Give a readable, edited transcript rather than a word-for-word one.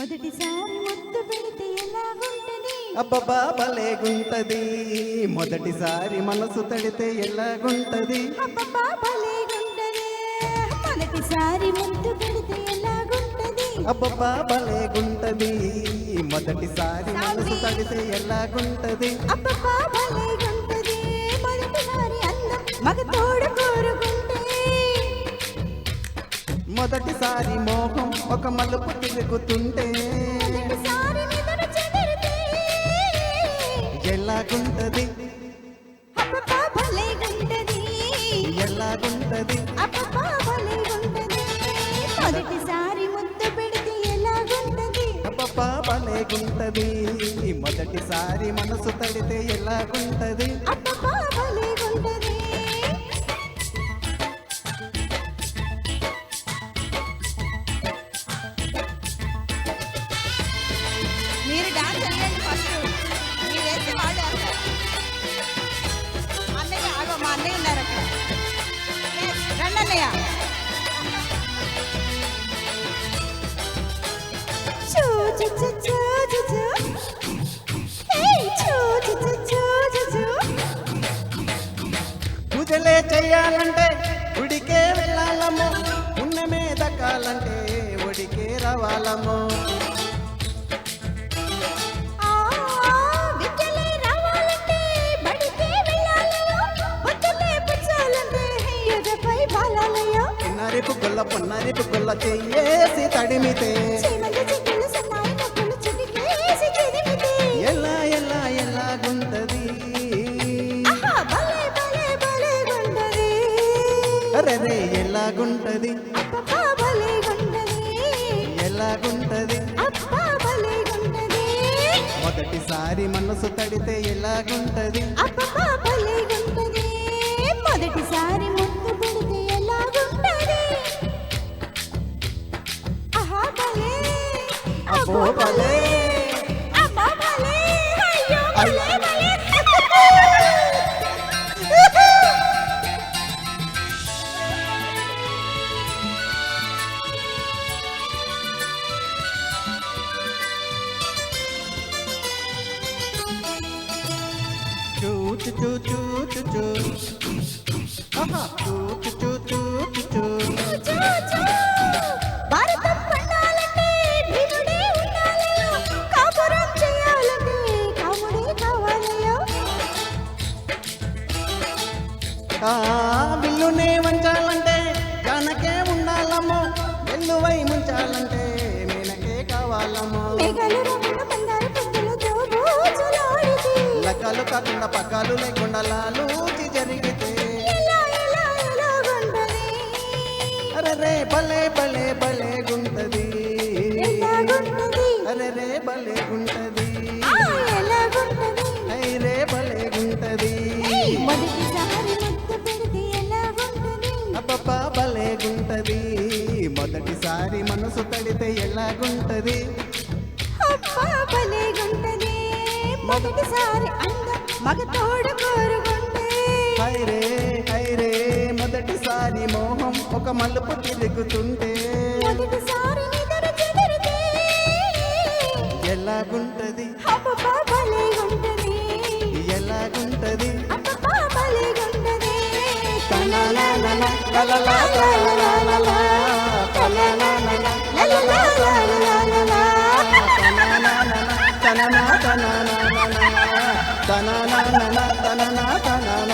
మొదటిసారి ముద్దు పెడితే ఎలాగుంటది అబ్బబ్బా భలేగుంటది మొదటిసారి మనసు తడితే ఎలాగుంటది అబ్బబ్బా భలేగుంటది మొదటిసారి ముద్దు పెడితే ఎలాగుంటది అబ్బబ్బా భలేగుంటది మొదటిసారి మనసు తడితే ఎలాగుంటది అబ్బబ్బా భలేగుంటది మొదటిసారి అందం మగ తోడు కోరుకుంటే మొదటిసారి మోహం ఒక మలుపు తిరుగుతుంటే మొదటిసారి నిద్ర చెదిరితే ఎలాగుంటది అబ్బబ్బా భలేగుంటది ఎలాగుంటది అబ్బబ్బా భలేగుంటది మొదటిసారి ముద్దు పెడితే ఎలాగుంటది అబ్బబ్బా భలేగుంటది మొదటిసారి మనసు తడితే ఎలాగుంటది అబ్బబ్బా భలేగుంటది మీరు డాన్స్ చేయండి ఫస్ట్ మీరు వేస్తే వాళ్ళు వేస్తారు అన్నయ్య ఆగో మా అన్నయ్య ఉన్నారు అక్కడ రండి అన్నయ్య చూ చూ చూ చూ చూ చూ ఏయ్ చూ చూ చూ చూ చూ చూ పూజలే చెయ్యాలంటే గుడికే వెళ్ళాలము పుణ్యమే దక్కాలంటే ఒడికే రావాలము విద్యలే రావాలంటే బడికే వెళ్ళాలయో బుద్ధలే పుచ్చాలంటే ఎదపై బాలాలయో పున్నరిపు గుల్ల చెయ్యేసి తడిమితే చీమలు చిక్కులు సన్నాయి నొప్పులు చిటికేసి చిదిమితే ఎలాగుంటది ఆహా భలే భలే భలేగుంటది అరెరే ఎలాగుంటది అబ్బబ్బా భలేగుంటది ఎలాగుంటది అబ్బా భలేగుంటది మొదటిసారి మనసు తడితే ఎలాగుంటది అబ్బబ్బా భలేగుంటది మొదటిసారి ముద్దు పెడితే ఎలాగుంటది ఆహా భలే అబ్బో భలే అబ్బా భలే అయ్యో భలే భలే చూ చూ చూ చూ చూ చూ ఆహా చూ చూ చూ చూ చూ చూ చూ భారతం పండాలంటే భీముడే ఉండాలయో కాపురం చేయాలంటే కాముడే కావాలయో ఆ విల్లునే వంచాలంటే జానకే ఉండాలమ్మో వెల్లువై ముంచాలంటే మీనకే కావాలమ్మో మేఘాలు రమ్మున బంగారు పొద్దులు దోబూచులాడితే లెక్కలు కాకుండా పగ్గాలు లేకుండా లాలూచి జరిగితే ఎలాగుంటది అరెరే భలే గుంటది ఎలాగుంటది అరెరే భలే గుంటది ఎలాగుంటది ఐరే భలే గుంటది మొదటిసారి ముద్దు పెడితే ఎలాగుంటది అబ్బబ్బా భలే గుంటది మొదటిసారి మనసు తడితే ఎలాగుంటది అబ్బా భలేగుంటది మొదటిసారి అందం మగ తోడు కోరుకుంటే హైరే మొదటిసారి మోహం ఒక మలుపు తిరుగుతుంటే మొదటిసారి నిద్ర చెదిరితే ఎలాగుంటది అబ్బా భలేగుంటది ఎలాగుంటది అబ్బా భలేగుంటది తనననన లలలా లలలా తనననన లలలా లలలా తననన తననన తననన తననన